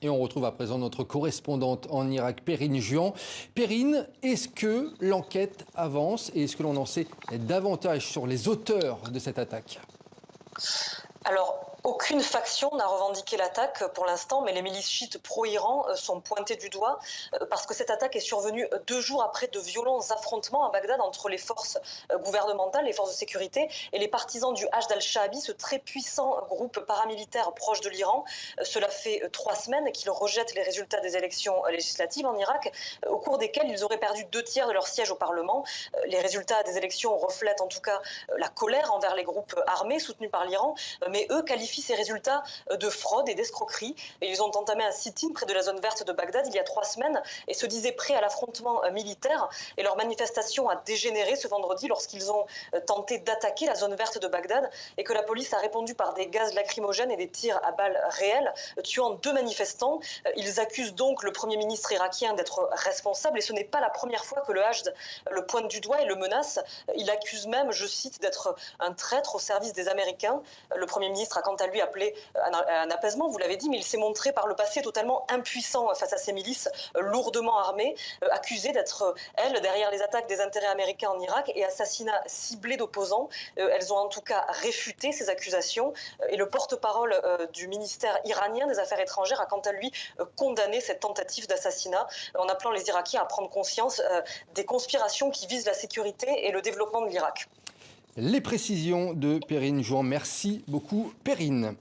Et on retrouve à présent notre correspondante en Irak, Perrine Juan. Perrine, est-ce que l'enquête avance et est-ce que l'on en sait davantage sur les auteurs de cette attaque? Alors, aucune faction n'a revendiqué l'attaque pour l'instant, mais les milices chiites pro-Iran sont pointées du doigt parce que cette attaque est survenue 2 jours après de violents affrontements à Bagdad entre les forces gouvernementales, les forces de sécurité et les partisans du Hashd al-Shaabi, ce très puissant groupe paramilitaire proche de l'Iran. Cela fait 3 semaines qu'ils rejettent les résultats des élections législatives en Irak, au cours desquelles ils auraient perdu 2 tiers de leur siège au Parlement. Les résultats des élections reflètent en tout cas la colère envers les groupes armés soutenus par l'Iran, mais eux qualifient ces résultats de fraude et d'escroquerie. Et ils ont entamé un sit-in près de la zone verte de Bagdad il y a 3 semaines et se disaient prêts à l'affrontement militaire. Et leur manifestation a dégénéré ce vendredi lorsqu'ils ont tenté d'attaquer la zone verte de Bagdad et que la police a répondu par des gaz lacrymogènes et des tirs à balles réelles, tuant 2 manifestants. Ils accusent donc le Premier ministre irakien d'être responsable et ce n'est pas la première fois que le Hashd le pointe du doigt et le menace. Il accuse même, je cite, d'être un traître au service des Américains. Le Premier ministre a quant à lui appelé à un apaisement, vous l'avez dit, mais il s'est montré par le passé totalement impuissant face à ces milices lourdement armées, accusées d'être, elles, derrière les attaques des intérêts américains en Irak et assassinats ciblés d'opposants. Elles ont en tout cas réfuté ces accusations et le porte-parole du ministère iranien des Affaires étrangères a quant à lui condamné cette tentative d'assassinat en appelant les Irakiens à prendre conscience des conspirations qui visent la sécurité et le développement de l'Irak. Les précisions de Perrine Juan. Merci beaucoup, Perrine.